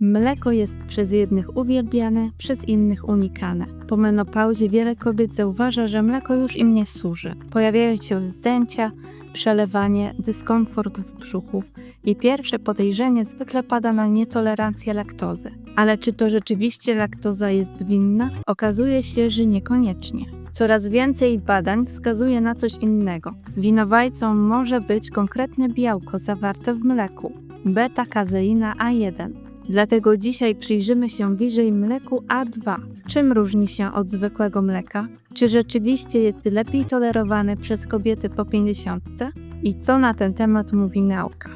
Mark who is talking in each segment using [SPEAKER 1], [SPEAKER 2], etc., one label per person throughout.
[SPEAKER 1] Mleko jest przez jednych uwielbiane, przez innych unikane. Po menopauzie wiele kobiet zauważa, że mleko już im nie służy. Pojawiają się wzdęcia, przelewanie, dyskomfort w brzuchu i pierwsze podejrzenie zwykle pada na nietolerancję laktozy. Ale czy to rzeczywiście laktoza jest winna? Okazuje się, że niekoniecznie. Coraz więcej badań wskazuje na coś innego. Winowajcą może być konkretne białko zawarte w mleku – beta-kazeina A1. Dlatego dzisiaj przyjrzymy się bliżej mleku A2. Czym różni się od zwykłego mleka? Czy rzeczywiście jest lepiej tolerowany przez kobiety po 50? I co na ten temat mówi nauka?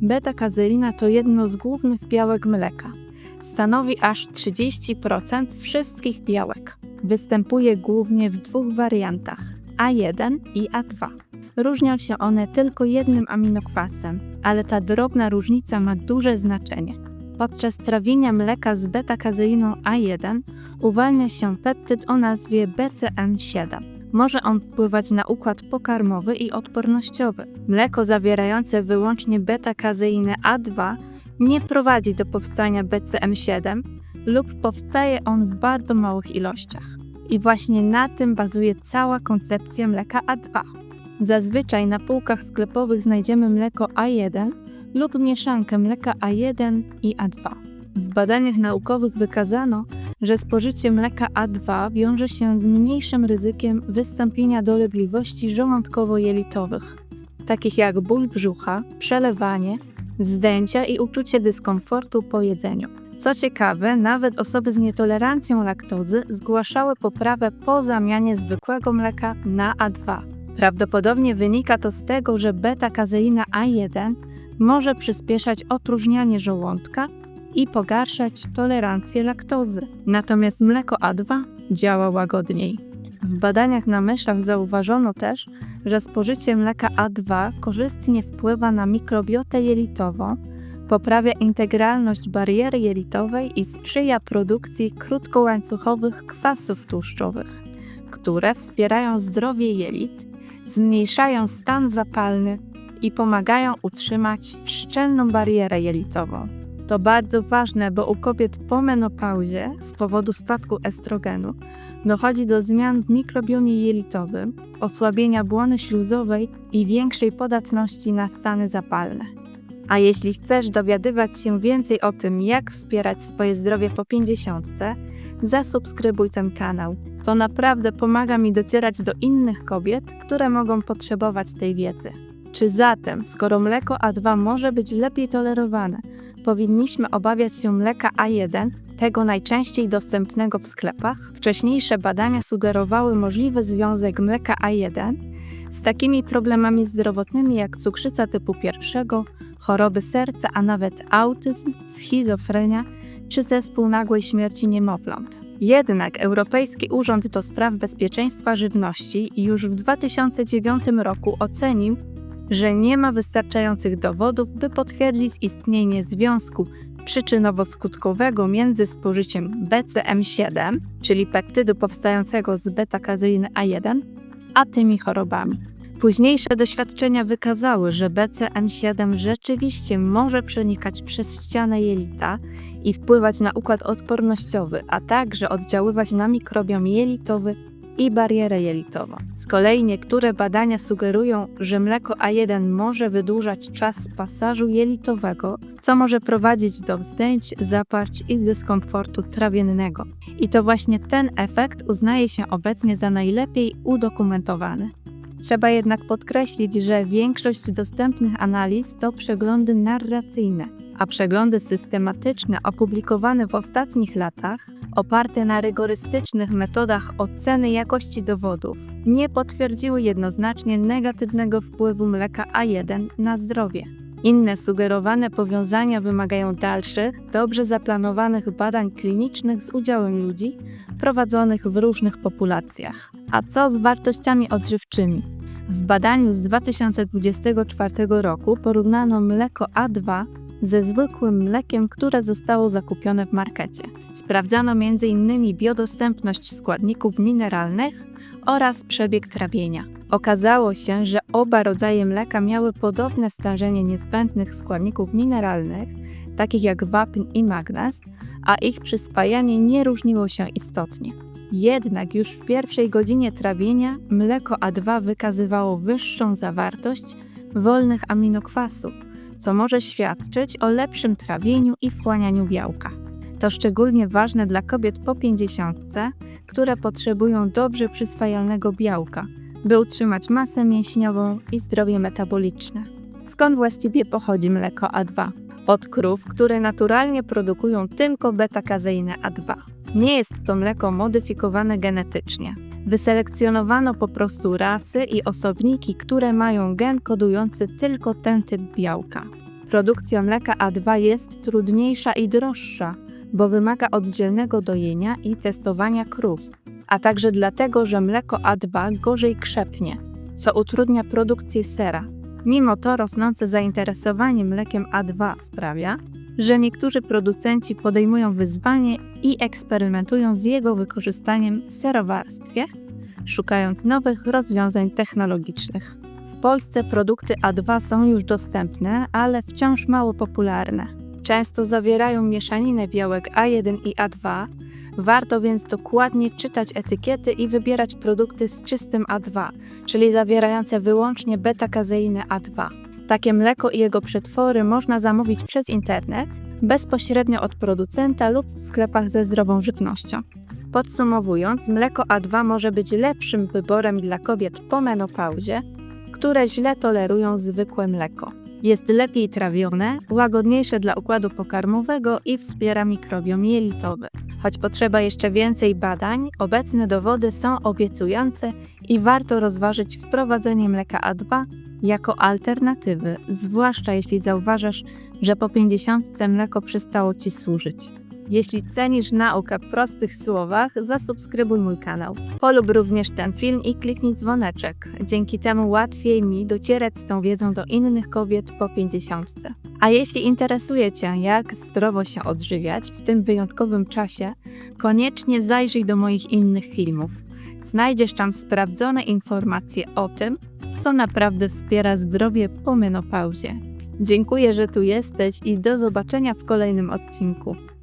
[SPEAKER 1] Beta-kazeina to jedno z głównych białek mleka. Stanowi aż 30% wszystkich białek. Występuje głównie w dwóch wariantach – A1 i A2. Różnią się one tylko jednym aminokwasem, ale ta drobna różnica ma duże znaczenie. Podczas trawienia mleka z beta-kazeiną A1 uwalnia się peptyd o nazwie BCM7. Może on wpływać na układ pokarmowy i odpornościowy. Mleko zawierające wyłącznie beta-kazeinę A2 nie prowadzi do powstania BCM7 lub powstaje on w bardzo małych ilościach. I właśnie na tym bazuje cała koncepcja mleka A2. Zazwyczaj na półkach sklepowych znajdziemy mleko A1 lub mieszankę mleka A1 i A2. W badaniach naukowych wykazano, że spożycie mleka A2 wiąże się z mniejszym ryzykiem wystąpienia dolegliwości żołądkowo-jelitowych, takich jak ból brzucha, przelewanie, wzdęcia i uczucie dyskomfortu po jedzeniu. Co ciekawe, nawet osoby z nietolerancją laktozy zgłaszały poprawę po zamianie zwykłego mleka na A2. Prawdopodobnie wynika to z tego, że beta-kazeina A1 może przyspieszać opróżnianie żołądka i pogarszać tolerancję laktozy. Natomiast mleko A2 działa łagodniej. W badaniach na myszach zauważono też, że spożycie mleka A2 korzystnie wpływa na mikrobiotę jelitową, poprawia integralność bariery jelitowej i sprzyja produkcji krótkołańcuchowych kwasów tłuszczowych, które wspierają zdrowie jelit, zmniejszają stan zapalny i pomagają utrzymać szczelną barierę jelitową. To bardzo ważne, bo u kobiet po menopauzie z powodu spadku estrogenu dochodzi do zmian w mikrobiomie jelitowym, osłabienia błony śluzowej i większej podatności na stany zapalne. A jeśli chcesz dowiadywać się więcej o tym, jak wspierać swoje zdrowie po 50, zasubskrybuj ten kanał. To naprawdę pomaga mi docierać do innych kobiet, które mogą potrzebować tej wiedzy. Czy zatem, skoro mleko A2 może być lepiej tolerowane, powinniśmy obawiać się mleka A1, tego najczęściej dostępnego w sklepach? Wcześniejsze badania sugerowały możliwy związek mleka A1 z takimi problemami zdrowotnymi jak cukrzyca typu 1, choroby serca, a nawet autyzm, schizofrenia czy zespół nagłej śmierci niemowląt. Jednak Europejski Urząd do Spraw Bezpieczeństwa Żywności już w 2009 roku ocenił, że nie ma wystarczających dowodów, by potwierdzić istnienie związku przyczynowo-skutkowego między spożyciem BCM7, czyli peptydu powstającego z beta-kazeiny A1, a tymi chorobami. Późniejsze doświadczenia wykazały, że BCM7 rzeczywiście może przenikać przez ścianę jelita i wpływać na układ odpornościowy, a także oddziaływać na mikrobiom jelitowy i barierę jelitową. Z kolei niektóre badania sugerują, że mleko A1 może wydłużać czas pasażu jelitowego, co może prowadzić do wzdęć, zaparć i dyskomfortu trawiennego. I to właśnie ten efekt uznaje się obecnie za najlepiej udokumentowany. Trzeba jednak podkreślić, że większość dostępnych analiz to przeglądy narracyjne, a przeglądy systematyczne opublikowane w ostatnich latach, oparte na rygorystycznych metodach oceny jakości dowodów, nie potwierdziły jednoznacznie negatywnego wpływu mleka A1 na zdrowie. Inne sugerowane powiązania wymagają dalszych, dobrze zaplanowanych badań klinicznych z udziałem ludzi prowadzonych w różnych populacjach. A co z wartościami odżywczymi? W badaniu z 2024 roku porównano mleko A2 ze zwykłym mlekiem, które zostało zakupione w markecie. Sprawdzano m.in. biodostępność składników mineralnych oraz przebieg trawienia. Okazało się, że oba rodzaje mleka miały podobne stężenie niezbędnych składników mineralnych, takich jak wapń i magnez, a ich przyspajanie nie różniło się istotnie. Jednak już w pierwszej godzinie trawienia mleko A2 wykazywało wyższą zawartość wolnych aminokwasów, co może świadczyć o lepszym trawieniu i wchłanianiu białka. To szczególnie ważne dla kobiet po 50, które potrzebują dobrze przyswajalnego białka, by utrzymać masę mięśniową i zdrowie metaboliczne. Skąd właściwie pochodzi mleko A2? Od krów, które naturalnie produkują tylko beta-kazeinę A2. Nie jest to mleko modyfikowane genetycznie. Wyselekcjonowano po prostu rasy i osobniki, które mają gen kodujący tylko ten typ białka. Produkcja mleka A2 jest trudniejsza i droższa, bo wymaga oddzielnego dojenia i testowania krów, a także dlatego, że mleko A2 gorzej krzepnie, co utrudnia produkcję sera. Mimo to rosnące zainteresowanie mlekiem A2 sprawia, że niektórzy producenci podejmują wyzwanie i eksperymentują z jego wykorzystaniem w serowarstwie, szukając nowych rozwiązań technologicznych. W Polsce produkty A2 są już dostępne, ale wciąż mało popularne. Często zawierają mieszaninę białek A1 i A2, warto więc dokładnie czytać etykiety i wybierać produkty z czystym A2, czyli zawierające wyłącznie beta-kazeinę A2. Takie mleko i jego przetwory można zamówić przez internet, bezpośrednio od producenta lub w sklepach ze zdrową żywnością. Podsumowując, mleko A2 może być lepszym wyborem dla kobiet po menopauzie, które źle tolerują zwykłe mleko. Jest lepiej trawione, łagodniejsze dla układu pokarmowego i wspiera mikrobiom jelitowy. Choć potrzeba jeszcze więcej badań, obecne dowody są obiecujące i warto rozważyć wprowadzenie mleka A2 jako alternatywy, zwłaszcza jeśli zauważasz, że po 50 mleko przestało Ci służyć. Jeśli cenisz naukę w prostych słowach, zasubskrybuj mój kanał. Polub również ten film i kliknij dzwoneczek. Dzięki temu łatwiej mi docierać z tą wiedzą do innych kobiet po 50. A jeśli interesuje Cię, jak zdrowo się odżywiać w tym wyjątkowym czasie, koniecznie zajrzyj do moich innych filmów. Znajdziesz tam sprawdzone informacje o tym, co naprawdę wspiera zdrowie po menopauzie. Dziękuję, że tu jesteś i do zobaczenia w kolejnym odcinku.